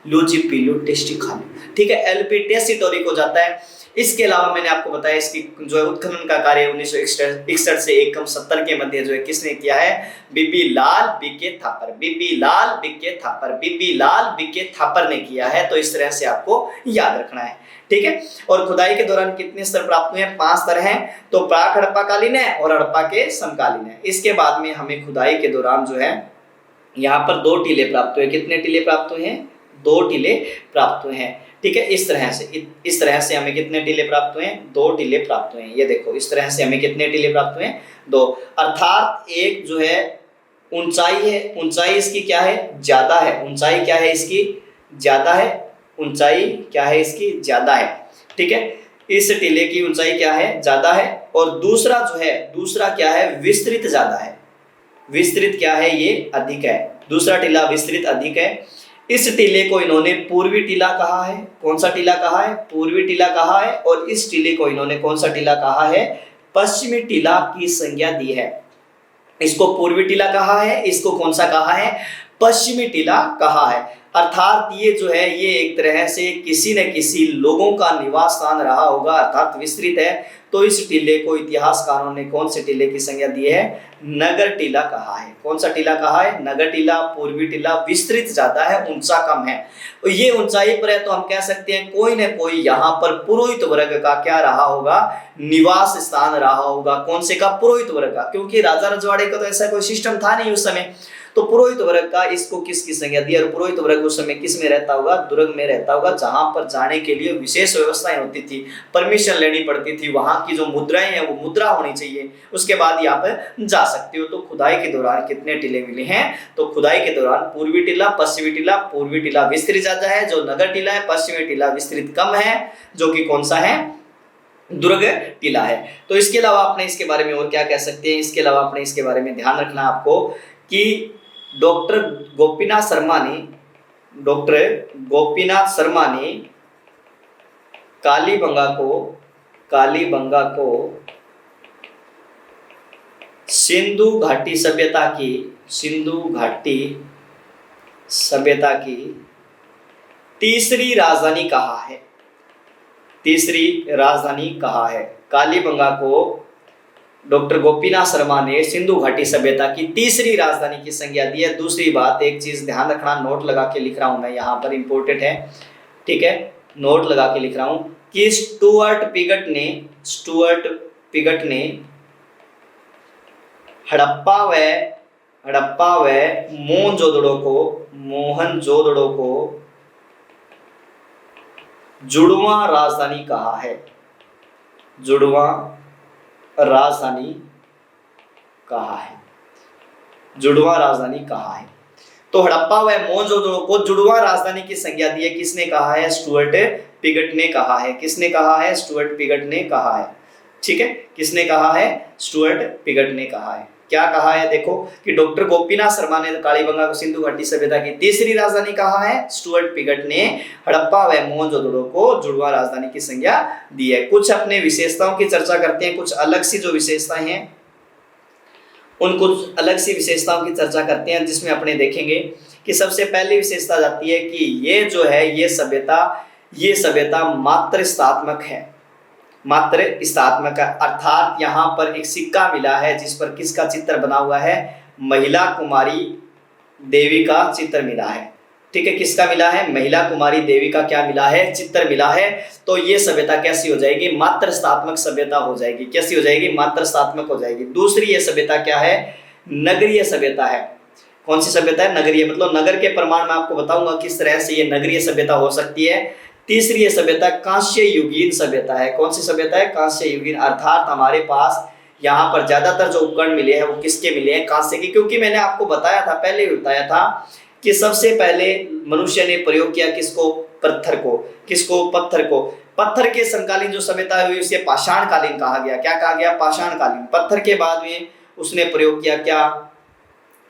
ल्यो जी पी लियो टेस्टी खा लो। ठीक है, एलपी टेसिटोरी को जाता है। इसके अलावा मैंने आपको बताया इसकी जो है उत्खनन का कार्य 1961 से 1970 के मध्य जो है किसने किया है? बीबी लाल बीके थापर, बीबी लाल बीके थापर, बीबी लाल बीके थापर ने किया है। तो इस तरह से आपको याद रखना है। ठीक है, और खुदाई के दौरान कितने स्तर प्राप्त हुए हैं? 5 स्तर हैं। तो प्राक हड़प्पा कालीन है और हड़प्पा के समकालीन है। इसके बाद में हमें खुदाई के दौरान जो है यहाँ पर 2 टीले प्राप्त हुए। कितने टीले प्राप्त हुए हैं? 2 टीले प्राप्त हुए हैं। ठीक है, इस तरह से हमें कितने टीले प्राप्त हुए हैं? 2 टीले प्राप्त हुए हैं। ये देखो, इस तरह से हमें कितने टीले प्राप्त हुए हैं? 2। अर्थात एक जो है ऊंचाई है, ऊंचाई इसकी क्या है, ज्यादा है, ऊंचाई क्या है इसकी, ज्यादा है, ऊंचाई क्या है इसकी, ज्यादा है। ठीक है, इस टीले की ऊंचाई क्या है, ज्यादा है। और दूसरा जो है, दूसरा क्या है, विस्तृत ज्यादा है, विस्तृत क्या है, ये अधिक है, दूसरा टीला विस्तृत अधिक है। इस टीले को इन्होंने पूर्वी टीला कहा है। कौन सा टीला कहा है, पूर्वी टीला कहा है। और इस टीले को इन्होंने कौन सा टीला कहा है, पश्चिमी टीला की संज्ञा दी है। इसको पूर्वी टीला कहा है, इसको कौन सा कहा है, पश्चिमी टीला कहा है। अर्थात ये जो है ये एक तरह से किसी न किसी लोगों का निवास स्थान रहा होगा, अर्थात विस्तृत है। तो इस टीले को इतिहासकारों ने कौन से टीले की संज्ञा दी है, नगर टीला कहा है। कौन सा टीला कहा है, नगर टीला, पूर्वी टीला, विस्तृत ज्यादा है, ऊंचा कम है। तो ये ऊंचाई पर है तो हम कह सकते हैं कोई न कोई यहाँ पर पुरोहित वर्ग का क्या रहा होगा, निवास स्थान रहा होगा। कौन से का, पुरोहित वर्ग का, क्योंकि राजा रजवाड़े का तो ऐसा कोई सिस्टम था नहीं उस समय। तो पुरोहित वर्ग का इसको किसकी संज्ञा दी, और पुरोहित वर्ग उस समय किस में रहता होगा, दुर्ग में रहता होगा, जहां पर जाने के लिए विशेष व्यवस्थाएं होती थी, परमिशन लेनी पड़ती थी, वहां की जो मुद्राएं हैं वो मुद्रा होनी चाहिए, उसके बाद यहाँ पर जा सकते हो। तो खुदाई के दौरान कितने टीले मिले हैं, तो खुदाई के दौरान पूर्वी टीला, पश्चिमी टीला, पूर्वी टीला विस्तृत ज्यादा है, जो नगर टीला है, पश्चिमी टीला विस्तृत कम है, जो कि कौन सा है, दुर्ग टीला है। तो इसके अलावा आपने इसके बारे में और क्या कह सकते हैं, इसके अलावा आपने इसके बारे में ध्यान रखना आपको कि डॉक्टर गोपीनाथ शर्मा ने, डॉक्टर गोपीनाथ शर्मा ने कालीबंगा को सिंधु घाटी सभ्यता की तीसरी राजधानी कहा है, तीसरी राजधानी कहा है। कालीबंगा को डॉक्टर गोपीनाथ शर्मा ने सिंधु घाटी सभ्यता की तीसरी राजधानी की संज्ञा दी है। दूसरी बात, एक चीज ध्यान रखना, नोट लगा के लिख रहा हूं मैं यहाँ पर, इंपोर्टेंट है, ठीक है, नोट लगा के लिख रहा हूं कि स्टुअर्ट पिगट ने हड़प्पा व मोहनजोदड़ो को जुड़वा राजधानी कहा है, जुड़वा राजधानी कहा है, जुड़वा राजधानी कहा है। तो हड़प्पा व मोहनजोदड़ो को जुड़वा राजधानी की संज्ञा दी है, किसने कहा है, स्टुअर्ट पिगट ने कहा है। किसने कहा है, स्टुअर्ट पिगट ने कहा है। ठीक है, किसने कहा है, स्टुअर्ट पिगट ने कहा है। क्या कहा है, देखो कि डॉक्टर गोपीनाथ शर्मा ने कालीबंगा को सिंधु घाटी सभ्यता की तीसरी राजधानी कहा है, स्टुअर्ट पिगट ने हड़प्पा व मोहनजोदड़ो को जुड़वा राजधानी की संज्ञा दी है। कुछ अपने विशेषताओं की चर्चा करते हैं, कुछ अलग सी जो विशेषताएं हैं उन कुछ अलग सी विशेषताओं की चर्चा करते हैं, जिसमें अपने देखेंगे कि सबसे पहली विशेषता जाती है कि ये जो है ये सभ्यता मात्र स्थात्मक है, मात्र स्थात्मक है। अर्थात यहाँ पर एक सिक्का मिला है जिस पर किसका चित्र बना हुआ है, महिला कुमारी देवी का चित्र मिला है। ठीक है, किसका मिला है, महिला कुमारी देवी का क्या मिला है, चित्र मिला है। तो ये सभ्यता कैसी हो जाएगी, मात्र स्थात्मक सभ्यता हो जाएगी। कैसी हो जाएगी, मात्र स्थात्मक हो जाएगी। दूसरी ये सभ्यता क्या है, नगरीय सभ्यता है। कौन सी सभ्यता है, नगरीय, मतलब नगर के प्रमाण में आपको बताऊंगा किस तरह से ये नगरीय सभ्यता हो सकती है। तीसरी ये सभ्यता कांस्य युगीन सभ्यता है। कौन सी सभ्यता है, कांस्य युगीन, अर्थात हमारे पास यहाँ पर ज्यादातर जो उपकरण मिले हैं वो किसके मिले हैं, कांस्य के। क्योंकि मैंने आपको बताया था, पहले भी बताया था कि सबसे पहले मनुष्य ने प्रयोग किया किसको, पत्थर को। किसको, पत्थर को। पत्थर के समकालीन जो सभ्यता हुई उसे पाषाणकालीन कहा गया। क्या कहा गया, पाषाणकालीन। पत्थर के बाद में उसने प्रयोग किया क्या,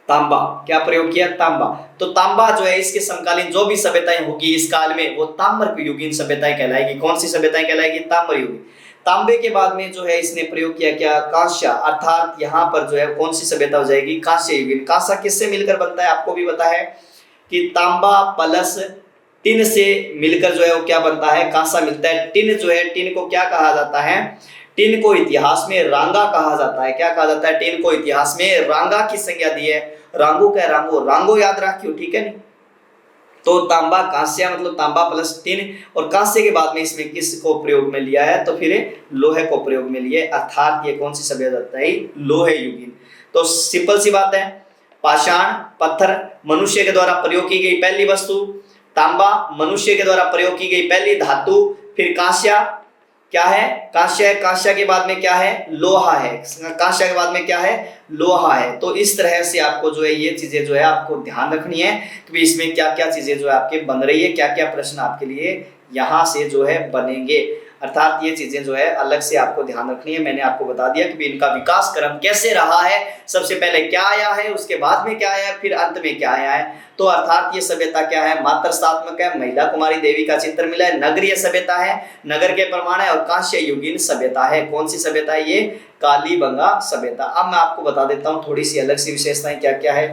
तांबा। क्या प्रयोग किया, तांबा। तो तांबा जो है इसके समकालीन जो भी सभ्यताएं होगी इस काल में वो ताम्र युगीन सभ्यताएं कहलाएगी। कौन सी सभ्यताएं कहलाएगी, ताम्र युगीन। तांबे के बाद में जो है इसने प्रयोग किया क्या, कांस्य। अर्थात यहाँ पर जो है कौन सी सभ्यता हो जाएगी, कांस्य युगीन। कांसा किससे मिलकर बनता है, आपको भी पता है कि तांबा प्लस टिन से मिलकर जो है वो क्या बनता है, कांसा मिलता है। टिन जो है, टिन को क्या कहा जाता है, टिन को इतिहास में रांगा कहा जाता है। क्या कहा जाता है, टिन को इतिहास में रांगा की संज्ञा दी है। रांगो क्या, रांगो याद रखियो, ठीक है। तो तांबा कांस्य मतलब तांबा प्लस टिन, और कांस्य के बाद में इसमें किसको प्रयोग में लिया है, तो फिर लोहे को प्रयोग में लिए। अर्थात ये कौन सी सभ्यता है, लोहे युगीन। तो सिंपल सी बात है, पाषाण पत्थर मनुष्य के द्वारा प्रयोग की गई पहली वस्तु, तांबा मनुष्य के द्वारा प्रयोग की गई पहली धातु, फिर कांस्य क्या है? कांस्य है। कांस्य के बाद में क्या है? लोहा है। कांस्य के बाद में क्या है? लोहा है। तो इस तरह से आपको जो है ये चीजें जो है आपको ध्यान रखनी है कि इसमें क्या क्या चीजें जो है आपके बन रही है, क्या क्या प्रश्न आपके लिए यहाँ से जो है बनेंगे। अर्थात ये चीजें जो है अलग से आपको ध्यान रखनी है। मैंने आपको बता दिया कि इनका विकास क्रम कैसे रहा है, सबसे पहले क्या आया है, उसके बाद में क्या आया, फिर अंत में क्या आया है। तो अर्थात ये सभ्यता क्या है? मातृस्थात्मक है, महिला कुमारी देवी का चित्र मिला है, नगरीय सभ्यता है, नगर के प्रमाण है, और कांस्य युगीन सभ्यता है। कौन सी सभ्यता है ये? कालीबंगा सभ्यता। अब मैं आपको बता देता हूँ थोड़ी सी अलग सी विशेषताएं क्या क्या है।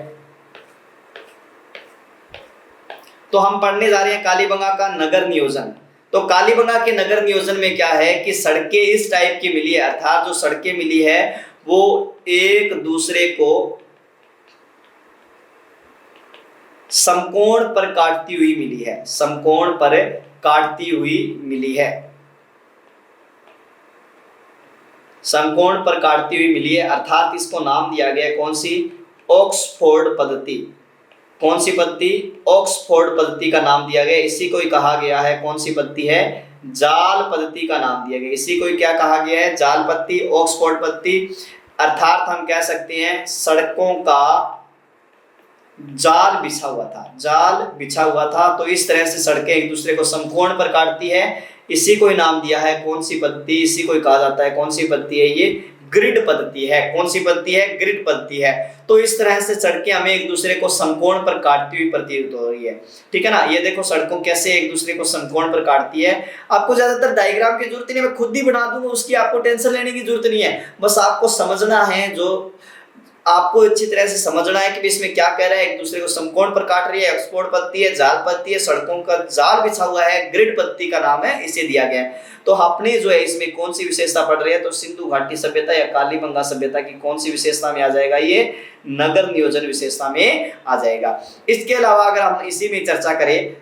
तो हम पढ़ने जा रहे हैं कालीबंगा का नगर नियोजन। तो कालीबंगा के नगर नियोजन में क्या है कि सड़कें इस टाइप की मिली है, अर्थात जो सड़कें मिली है वो एक दूसरे को समकोण पर काटती हुई मिली है, समकोण पर काटती हुई मिली है, समकोण पर काटती हुई मिली है। अर्थात इसको नाम दिया गया है कौन सी? ऑक्सफोर्ड पद्धति। कौन सी पद्धति? ऑक्सफोर्ड पद्धति का नाम दिया गया। इसी को ही कहा गया है, कौन सी पद्धति है? जाल पद्धति का नाम दिया गया। इसी को ही क्या कहा गया है? जाल पद्धति, ऑक्सफोर्ड पद्धति। अर्थात हम कह सकते हैं सड़कों का जाल बिछा हुआ था, जाल बिछा हुआ था। तो इस तरह से सड़कें एक दूसरे को समकोण पर काटती है। इसी को ही नाम दिया है कौन सी पद्धति? इसी को ही कहा जाता है कौन सी पद्धति है? ये ग्रिड पद्धति है। कौन सी पद्धति है? ग्रिड पद्धति है। तो इस तरह से सड़कें हमें एक दूसरे को समकोण पर काटती हुई प्रतीत हो रही है, ठीक है ना। ये देखो सड़कों कैसे एक दूसरे को समकोण पर काटती है। आपको ज्यादातर डायग्राम की जरूरत नहीं, मैं खुद ही बना दूंगा, उसकी आपको टेंशन लेने की जरूरत नहीं है। बस आपको समझना है, जो आपको अच्छी तरह से समझना है कि इसमें क्या कह रहा है। एक दूसरे को समकोण पर काट रही है, ऑक्सफोर्ड पद्धति है, जाल पद्धति है, सड़कों का जाल बिछा हुआ है, ग्रिड पद्धति का नाम है, इसे दिया गया है। तो आपने जो है इसमें कौन सी विशेषता पढ़ रही है? तो सिंधु घाटी सभ्यता या कालीबंगा सभ्यता की कौन सी विशेषता में आ जाएगा? ये नगर नियोजन विशेषता में आ जाएगा। इसके अलावा अगर हम इसी में चर्चा करें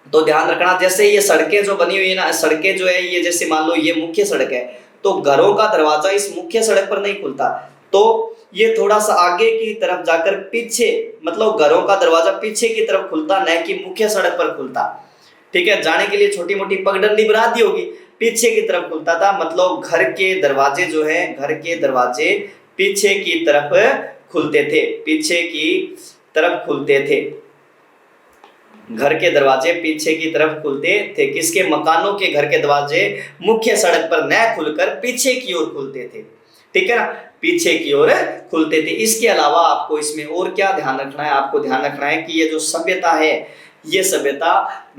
तो ध्यान रखना, जैसे ये सड़कें जो बनी हुई है ना, सड़कें जो है ये जैसे मान लो ये मुख्य सड़क है, तो घरों का दरवाजा इस मुख्य सड़क पर नहीं खुलता, तो ये थोड़ा सा आगे की तरफ जाकर पीछे, मतलब घरों का दरवाजा पीछे की तरफ खुलता, न कि मुख्य सड़क पर खुलता, ठीक है। जाने के लिए छोटी मोटी पगडंडी बना दी होगी, पीछे की तरफ खुलता था। मतलब घर के दरवाजे जो है, घर के दरवाजे पीछे की तरफ खुलते थे, पीछे की तरफ खुलते थे। घर के दरवाजे पीछे की तरफ खुलते थे। किसके? मकानों के घर के दरवाजे मुख्य सड़क पर न खुलकर पीछे की ओर खुलते थे, ठीक है ना, पीछे की ओर खुलते थे। इसके अलावा आपको इसमें और क्या ध्यान रखना है? आपको ध्यान रखना है कि ये जो सभ्यता है, ये सभ्यता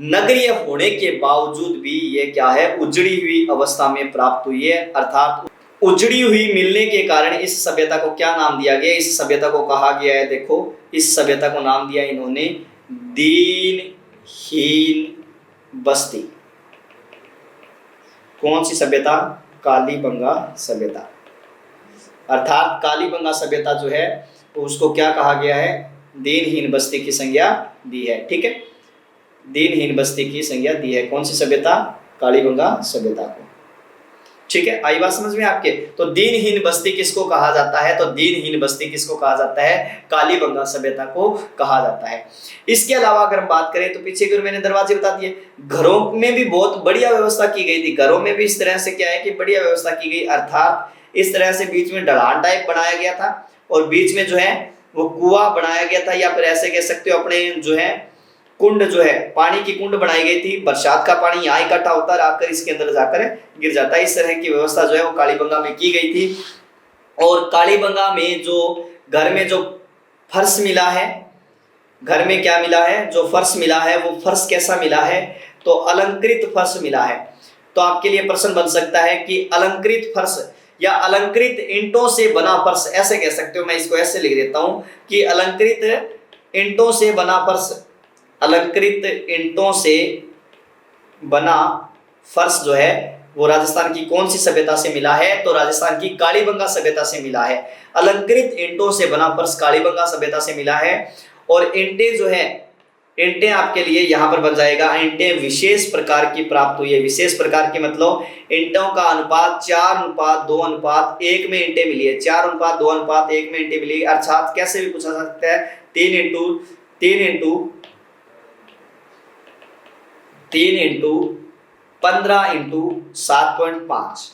नगरीय होने के बावजूद भी ये क्या है? उजड़ी हुई अवस्था में प्राप्त हुई है। अर्थात उजड़ी हुई मिलने के कारण इस सभ्यता को क्या नाम दिया गया? इस सभ्यता को कहा गया है, देखो इस सभ्यता को नाम दिया इन्होंने दीनहीन बस्ती। कौन सी सभ्यता? कालीबंगा सभ्यता। अर्थात कालीबंगा सभ्यता जो है उसको क्या कहा गया है? दीनहीन बस्ती की संज्ञा दी है, ठीक है, दीनहीन बस्ती की संज्ञा दी है। कौन सी सभ्यता? कालीबंगा सभ्यता को, ठीक है। आई बात समझ में आपके? तो दीनहीन बस्ती किसको कहा जाता है? तो दीनहीन बस्ती किसको कहा जाता है? कालीबंगा सभ्यता को कहा जाता है। इसके अलावा अगर हम बात करें तो पीछे की ओर मैंने दरवाजे बता दिए। घरों में भी बहुत बढ़िया व्यवस्था की गई थी। घरों में भी इस तरह से क्या है कि बढ़िया व्यवस्था की गई, अर्थात इस तरह से बीच में ढलान टाइप बनाया गया था और बीच में जो है वो कुआं बनाया गया था, या फिर ऐसे कह सकते हो अपने जो है कुंड, जो है पानी की कुंड बनाई गई थी। बरसात का पानी यहाँ इकट्ठा होता है, आकर इसके अंदर जाकर गिर जाता है। इस तरह की व्यवस्था जो है वो कालीबंगा में की गई थी। और कालीबंगा में जो घर में जो फर्श मिला है, घर में क्या मिला है? जो फर्श मिला है वो फर्श कैसा मिला है? तो अलंकृत फर्श मिला है। तो आपके लिए प्रश्न बन सकता है कि अलंकृत फर्श या अलंकृत ईंटों से बना फर्श, ऐसे कह सकते हो। मैं इसको ऐसे लिख देता हूं कि अलंकृत ईंटों से बना फर्श, अलंकृत ईंटों से बना फर्श जो है वो राजस्थान की कौन सी सभ्यता से मिला है? तो राजस्थान की कालीबंगा सभ्यता से मिला है। अलंकृत ईंटों से बना फर्श कालीबंगा सभ्यता से मिला है। और ईंटें जो है, ईंटें आपके लिए यहाँ पर बन जाएगा, ईंटें विशेष प्रकार की प्राप्त हुई है। विशेष प्रकार की मतलब ईंटों का अनुपात 4:2:1 में ईंटें मिली है। 4:2:1 में ईंटें मिली। अर्थात कैसे भी पूछा सकता है 3 इंटू 15 इंटू 7.5।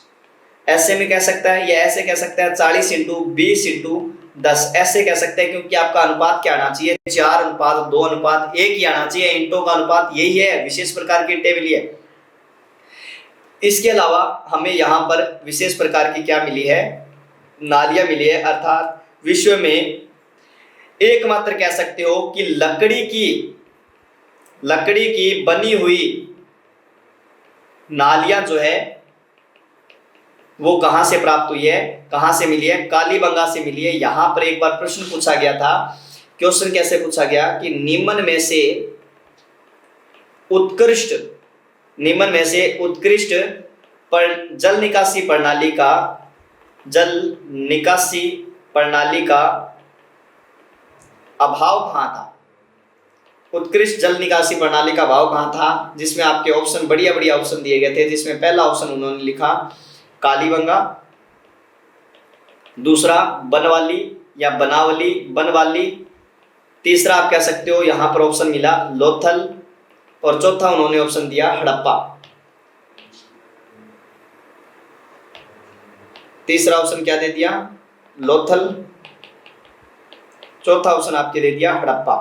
ऐसे में कह सकता है या ऐसे कह सकता है 40 इंटू 20 इंटू 10, ऐसे कह सकते हैं, क्योंकि आपका अनुपात क्या आना चाहिए, 4:2:1 ही आना चाहिए। इंटों का अनुपात यही है, विशेष प्रकार की टेबल है। इसके अलावा हमें यहाँ पर विशेष प्रकार की क्या मिली है, नालियां मिली है, अर्थात विश्व में एकमात्र कह सकते हो कि लकड़ी की बनी हुई नालियां जो है वो कहां से प्राप्त हुई है, कहां से मिली है, कालीबंगा से मिली है। यहां पर एक बार प्रश्न पूछा गया था, क्वेश्चन कैसे पूछा गया कि निम्न में से उत्कृष्ट जल निकासी प्रणाली का अभाव कहां था। उत्कृष्ट जल निकासी प्रणाली का अभाव कहां था, जिसमें आपके ऑप्शन बढ़िया बढ़िया ऑप्शन दिए गए थे, जिसमें पहला ऑप्शन उन्होंने लिखा कालीबंगा, दूसरा बनवाली या बनवाली, तीसरा आप कह सकते हो यहां पर ऑप्शन मिला लोथल, और चौथा उन्होंने ऑप्शन दिया हड़प्पा। तीसरा ऑप्शन क्या दे दिया, लोथल, चौथा ऑप्शन आपके दे दिया हड़प्पा।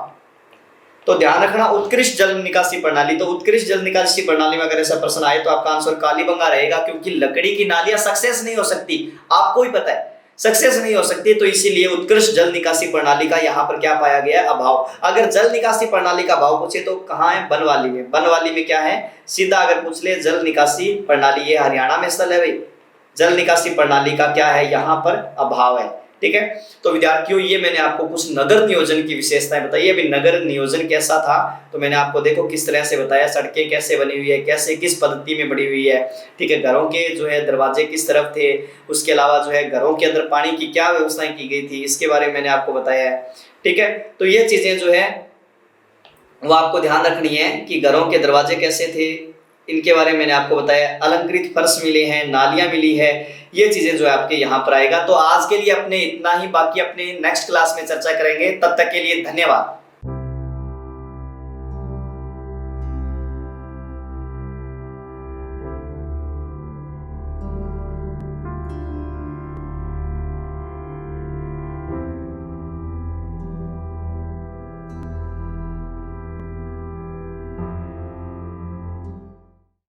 तो ध्यान रखना उत्कृष्ट जल निकासी प्रणाली, तो उत्कृष्ट जल निकासी प्रणाली में अगर ऐसा प्रश्न आए तो आपका आंसर कालीबंगा रहेगा, क्योंकि लकड़ी की नालियां सक्सेस नहीं हो सकती, आपको ही पता है सक्सेस नहीं हो सकती, तो इसीलिए उत्कृष्ट जल निकासी प्रणाली का यहाँ पर क्या पाया गया, अभाव। अगर जल निकासी प्रणाली का अभाव पूछे तो कहाँ है, बनवाली में। बनवाली में क्या है, सीधा अगर पूछ ले जल निकासी प्रणाली, ये हरियाणा में स्थल है भाई, जल निकासी प्रणाली का क्या है, यहाँ पर अभाव है। ठीक है, तो विद्यार्थियों ये मैंने आपको कुछ नगर नियोजन की विशेषताएं बताई। अभी नगर नियोजन कैसा था, तो मैंने आपको देखो किस तरह से बताया, सड़कें कैसे बनी हुई है, कैसे किस पद्धति में बनी हुई है। ठीक है, घरों के जो है दरवाजे किस तरफ थे, उसके अलावा जो है घरों के अंदर पानी की क्या व्यवस्थाएं की गई थी, इसके बारे में मैंने आपको बताया है। ठीक है, तो ये चीजें जो है वो आपको ध्यान रखनी है कि घरों के दरवाजे कैसे थे, इनके बारे में मैंने आपको बताया। अलंकृत फर्श मिले हैं, नालियां मिली है, ये चीजें जो है आपके यहाँ पर आएगा। तो आज के लिए अपने इतना ही, बाकी अपने नेक्स्ट क्लास में चर्चा करेंगे। तब तक के लिए धन्यवाद।